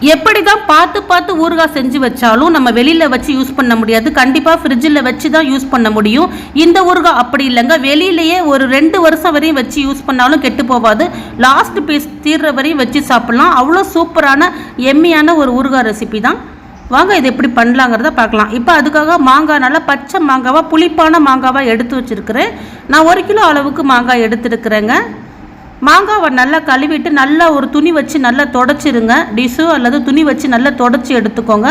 எப்படி தான் பார்த்து பார்த்து ஊறுகாய் செஞ்சு வச்சாலும் நம்ம வெளியில் வச்சு யூஸ் பண்ண முடியாது. கண்டிப்பாக ஃப்ரிட்ஜில் வச்சு தான் யூஸ் பண்ண முடியும். இந்த ஊறுகாய் அப்படி இல்லைங்க, வெளியிலேயே ஒரு 2 வருஷம் வரையும் வச்சு யூஸ் பண்ணாலும் கெட்டு போகாது. லாஸ்ட் பீஸ் தீர்ற வரையும் வச்சு சாப்பிட்லாம். அவ்வளோ சூப்பரான எம்மியான ஒரு ஊறுகாய் ரெசிபி தான். வாங்க இது எப்படி பண்ணலாங்கிறத பார்க்கலாம். இப்போ அதுக்காக மாங்காய், நல்லா பச்சை மாங்காவாக புளிப்பான மாங்காவாக எடுத்து வச்சுருக்கிறேன். நான் 1 கிலோ அளவுக்கு மாங்காய் எடுத்துருக்குறேங்க. மாங்காவை நல்லா கழுவிட்டு நல்லா ஒரு துணி வச்சு நல்லா தொடச்சிருங்க. டிஷ்ஷோ அல்லது துணி வச்சு நல்லா தொடச்சி எடுத்துக்கோங்க.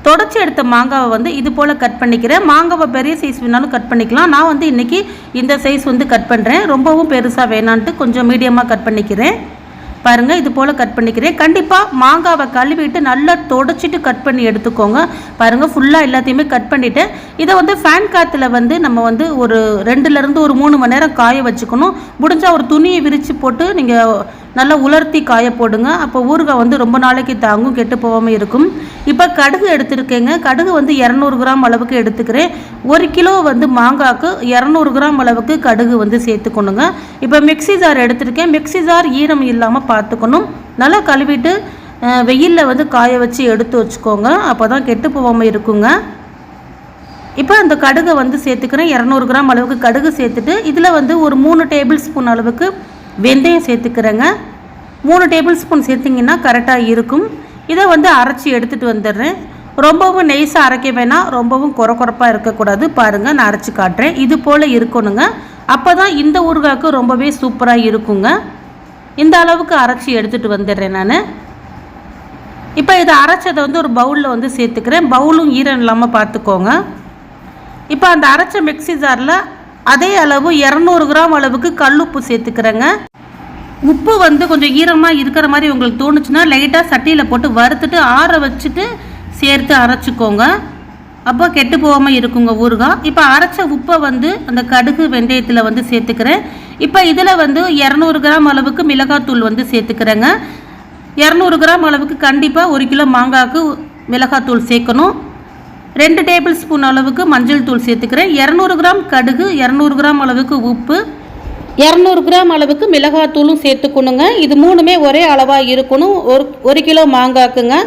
தொடச்சி எடுத்த மாங்காவை வந்து இது போல் கட் பண்ணிக்கிறேன். மாங்காவை பெரிய சைஸ் வேணாலும் கட் பண்ணிக்கலாம். நான் வந்து இன்றைக்கி இந்த சைஸ் வந்து கட் பண்ணுறேன். ரொம்பவும் பெருசாக வேணான்ட்டு கொஞ்சம் மீடியமாக கட் பண்ணிக்கிறேன். பாருங்கள், இது போல் கட் பண்ணிக்கிறேன். கண்டிப்பாக மாங்காவை கழுவிட்டு நல்லா தொடச்சிட்டு கட் பண்ணி எடுத்துக்கோங்க. பாருங்கள், ஃபுல்லாக எல்லாத்தையுமே கட் பண்ணிவிட்டு இதை வந்து ஃபேன் காற்றுல வந்து நம்ம வந்து ஒரு 2லேருந்து ஒரு 3 மணி நேரம் காய வச்சுக்கணும். முடிஞ்சால் ஒரு துணியை விரித்து போட்டு நீங்கள் நல்லா உலர்த்தி காய போடுங்க. அப்போ ஊறுகாய் வந்து ரொம்ப நாளைக்கு தாங்கும், கெட்டு போகாமல் இருக்கும். இப்போ கடுகு எடுத்துருக்கேங்க. கடுகு வந்து 200 கிராம் அளவுக்கு எடுத்துக்கிறேன். 1 கிலோ வந்து மாங்காய்க்கு 200 கிராம் அளவுக்கு கடுகு வந்து சேர்த்துக்கணுங்க. இப்போ மிக்ஸி ஜார் எடுத்துருக்கேன். மிக்ஸி ஜார் ஈரம் இல்லாமல் பார்த்துக்கணும். நல்லா கழுவிட்டு வெயிலில் வந்து காய வச்சு எடுத்து வச்சுக்கோங்க. அப்போ தான் கெட்டு போகாமல் இருக்குங்க. இப்போ அந்த கடுகை வந்து சேர்த்துக்கிறேன். 200 கிராம் அளவுக்கு கடுகு சேர்த்துட்டு இதில் வந்து ஒரு 3 டேபிள் ஸ்பூன் அளவுக்கு வெந்தயம் சேர்த்துக்கிறேங்க. 3 டேபிள் ஸ்பூன் சேர்த்திங்கன்னா கரெக்டாக இருக்கும். இதை வந்து அரைச்சி எடுத்துகிட்டு வந்துடுறேன். ரொம்பவும் நெய்ஸாக அரைக்க வேணாம், ரொம்பவும் குறப்பாக இருக்கக்கூடாது. பாருங்கள், நான் அரைச்சி காட்டுறேன். இது போல் இருக்கணுங்க. அப்போ தான் இந்த ஊறுகாய்க்கு ரொம்பவே சூப்பராக இருக்குங்க. இந்த அளவுக்கு அரைச்சி எடுத்துகிட்டு வந்துடுறேன் நான். இப்போ இதை அரைச்சதை வந்து ஒரு பவுலில் வந்து சேர்த்துக்கிறேன். பவுலும் ஈரம் இல்லாமல் பார்த்துக்கோங்க. இப்போ அந்த அரைச்ச மிக்ஸி ஜாரில் அதே அளவு 200 கிராம் அளவுக்கு கல்லுப்பு சேர்த்துக்கிறேங்க. உப்பு வந்து கொஞ்சம் ஈரமாக இருக்கிற மாதிரி உங்களுக்கு தோணுச்சுன்னா லைட்டாக சட்டியில் போட்டு வறுத்துட்டு ஆற வச்சுட்டு சேர்த்து அரைச்சிக்கோங்க. அப்போ கெட்டு போகாமல் இருக்குங்க ஊறுகாய். இப்போ அரைச்ச உப்பை வந்து அந்த கடுகு வெந்தயத்தில் வந்து சேர்த்துக்கிறேன். இப்போ இதில் வந்து 200 கிராம் அளவுக்கு மிளகாத்தூள் வந்து சேர்த்துக்கிறேங்க. 200 கிராம் அளவுக்கு கண்டிப்பாக 1 கிலோ மாங்காய்க்கு மிளகாத்தூள் சேர்க்கணும். 2 டேபிள் ஸ்பூன் அளவுக்கு மஞ்சள் தூள் சேர்த்துக்கிறேன். 200 கிராம் கடுகு, 200 கிராம் அளவுக்கு உப்பு, 200 கிராம் அளவுக்கு மிளகாத்தூளும் சேர்த்துக்கணுங்க. இது 3மே ஒரே அளவாக இருக்கணும். 1 கிலோ மாங்காய்க்குங்க.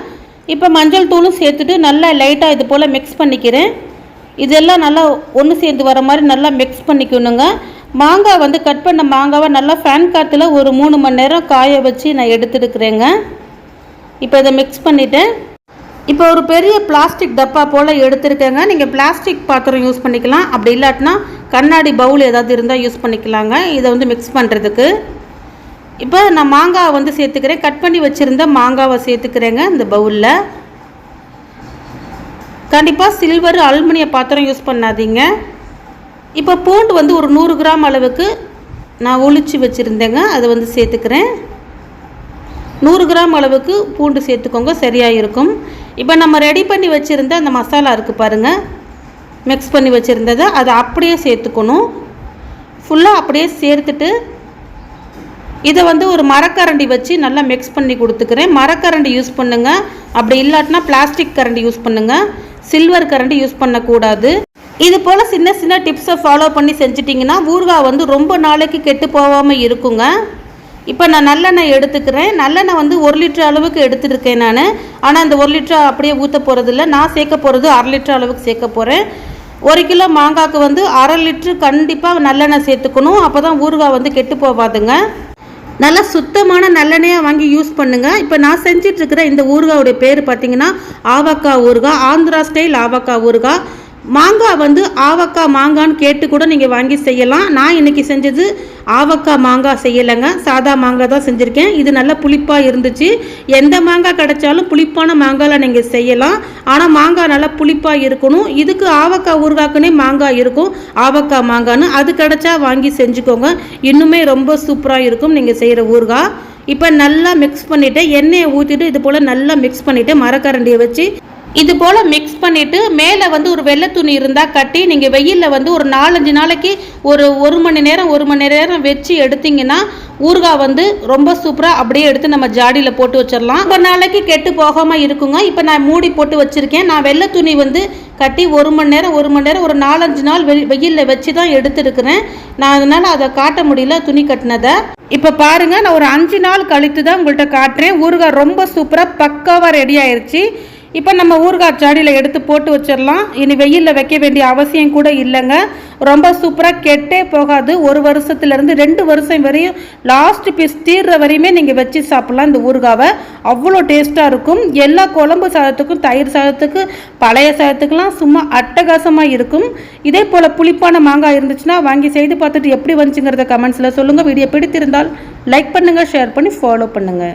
இப்போ மஞ்சள் தூளும் சேர்த்துட்டு நல்லா லைட்டாக இது போல் மிக்ஸ் பண்ணிக்கிறேன். இதெல்லாம் நல்லா ஒன்று சேர்ந்து வர மாதிரி நல்லா மிக்ஸ் பண்ணிக்கணுங்க. மாங்காய் வந்து கட் பண்ண மாங்காவை நல்லா ஃபேன் காற்றுல ஒரு 3 மணி நேரம் காய வச்சு நான் எடுத்துருக்குறேங்க. இப்போ இதை மிக்ஸ் பண்ணிவிட்டேன். இப்போ ஒரு பெரிய பிளாஸ்டிக் டப்பா போல் எடுத்துருக்கேங்க. நீங்கள் பிளாஸ்டிக் பாத்திரம் யூஸ் பண்ணிக்கலாம். அப்படி இல்லாட்டினா கண்ணாடி பவுல் ஏதாவது இருந்தால் யூஸ் பண்ணிக்கலாங்க இதை வந்து மிக்ஸ் பண்ணுறதுக்கு. இப்போ நான் மாங்காவை வந்து சேர்த்துக்கிறேன். கட் பண்ணி வச்சுருந்த மாங்காவை சேர்த்துக்கிறேங்க இந்த பவுலில். கண்டிப்பாக சில்வர் அலுமினிய பாத்திரம் யூஸ் பண்ணாதீங்க. இப்போ பூண்டு வந்து ஒரு 100 கிராம் அளவுக்கு நான் ஒளிச்சு வச்சுருந்தேங்க. அதை வந்து சேர்த்துக்கிறேன். 100 கிராம் அளவுக்கு பூண்டு சேர்த்துக்கோங்க, சரியாக இருக்கும். இப்போ நம்ம ரெடி பண்ணி வச்சுருந்த அந்த மசாலா இருக்குது பாருங்கள், மிக்ஸ் பண்ணி வச்சுருந்ததை அதை அப்படியே சேர்த்துக்கணும். ஃபுல்லாக அப்படியே சேர்த்துட்டு இதை வந்து ஒரு மரக்கரண்டி வச்சு நல்லா மிக்ஸ் பண்ணி கொடுத்துக்கிறேன். மரக்கரண்டி யூஸ் பண்ணுங்கள். அப்படி இல்லாட்டினா பிளாஸ்டிக் கரண்டி யூஸ் பண்ணுங்கள். சில்வர் கரண்டி யூஸ் பண்ணக்கூடாது. இது போல் சின்ன சின்ன டிப்ஸை ஃபாலோ பண்ணி செஞ்சிட்டிங்கன்னா ஊறுகாய் வந்து ரொம்ப நாளைக்கு கெட்டு போகாமல் இருக்குங்க. இப்போ நான் நல்லெண்ணெய் எடுத்துக்கிறேன். நல்லெண்ணெய் வந்து 1 லிட்டர் அளவுக்கு எடுத்துருக்கேன் நான். ஆனால் அந்த 1 லிட்டர் அப்படியே ஊற்ற போகிறதில்ல. நான் சேர்க்க போகிறது 1/2 லிட்டர் அளவுக்கு சேர்க்க போகிறேன். 1 கிலோ மாங்காய்க்கு வந்து 1/2 லிட்டர் கண்டிப்பாக நல்லெண்ணெய் சேர்த்துக்கணும். அப்போ தான் ஊறுகாய் வந்து கெட்டு போகாதுங்க. நல்லா சுத்தமான நல்லெண்ணெயாக வாங்கி யூஸ் பண்ணுங்கள். இப்போ நான் செஞ்சிட்ருக்கிற இந்த ஊறுகாயோடைய பேர் பார்த்திங்கன்னா ஆவக்காய் ஊறுகாய், ஆந்திரா ஸ்டைல் ஆவக்காய் ஊறுகாய். மாங்காய் வந்து ஆவக்காய் மாங்கான்னு கேட்டு கூட நீங்கள் வாங்கி செய்யலாம். நான் இன்றைக்கி செஞ்சது ஆவக்காய் மாங்காய் செய்யலைங்க, சாதா மாங்காய் தான் செஞ்சுருக்கேன். இது நல்லா புளிப்பாக இருந்துச்சு. எந்த மாங்காய் கிடைச்சாலும் புளிப்பான மாங்காயில் நீங்கள் செய்யலாம். ஆனால் மாங்காய் நல்லா புளிப்பாக இருக்கணும். இதுக்கு ஆவக்காய் ஊறுகாய்க்குன்னே மாங்காய் இருக்கும், ஆவக்காய் மாங்கான்னு. அது கிடைச்சா வாங்கி செஞ்சுக்கோங்க, இன்னுமே ரொம்ப சூப்பராக இருக்கும் நீங்கள் செய்கிற ஊறுகாய். இப்போ நல்லா மிக்ஸ் பண்ணிவிட்டு எண்ணெயை ஊற்றிட்டு இது போல் நல்லா மிக்ஸ் பண்ணிவிட்டு மரக்கரண்டியை வச்சு இது போல் மிக்ஸ் பண்ணிவிட்டு மேலே வந்து ஒரு வெள்ளை துணி இருந்தால் கட்டி நீங்கள் வெயிலில் வந்து ஒரு 4-5 நாளைக்கு ஒரு மணி நேரம் வச்சு எடுத்திங்கன்னா ஊறுகாய் வந்து ரொம்ப சூப்பராக அப்படியே எடுத்து நம்ம ஜாடியில் போட்டு வச்சிடலாம். ஒரு நாளைக்கு கெட்டு போகாமல் இருக்குங்க. இப்போ நான் மூடி போட்டு வச்சுருக்கேன். நான் வெள்ளை துணி வந்து கட்டி 1 மணி நேரம் ஒரு 4-5 நாள் வெயிலில் வச்சு தான் எடுத்துருக்கிறேன். நான் அதனால் அதை காட்ட முடியல துணி கட்டினதை. இப்போ பாருங்கள், நான் ஒரு 5 நாள் கழித்து தான் உங்கள்கிட்ட காட்டுறேன். ஊறுகாய் ரொம்ப சூப்பராக பக்காவாக ரெடி ஆயிடுச்சு. இப்போ நம்ம ஊறுகாய் சாடியில் எடுத்து போட்டு வச்சிடலாம். இனி வெயிலில் வைக்க வேண்டிய அவசியம் கூட இல்லைங்க. ரொம்ப சூப்பராக கெட்டே போகாது. 1 வருஷத்துலேருந்து 2 வருஷம் வரையும் லாஸ்ட் பீஸ் தீர்ற வரையுமே நீங்கள் வச்சு சாப்பிட்லாம். இந்த ஊறுகாவை அவ்வளோ டேஸ்ட்டாக இருக்கும். எல்லா குழம்பு சாதத்துக்கும், தயிர் சாதத்துக்கு, பழைய சாதத்துக்கெலாம் சும்மா அட்டகாசமாக இருக்கும். இதே போல் புளிப்பான மாங்காய் இருந்துச்சுன்னா வாங்கி செய்து பார்த்துட்டு எப்படி வந்துச்சுங்கிறத கமெண்ட்ஸில் சொல்லுங்கள். வீடியோ பிடித்திருந்தால் லைக் பண்ணுங்கள், ஷேர் பண்ணி ஃபாலோ பண்ணுங்கள்.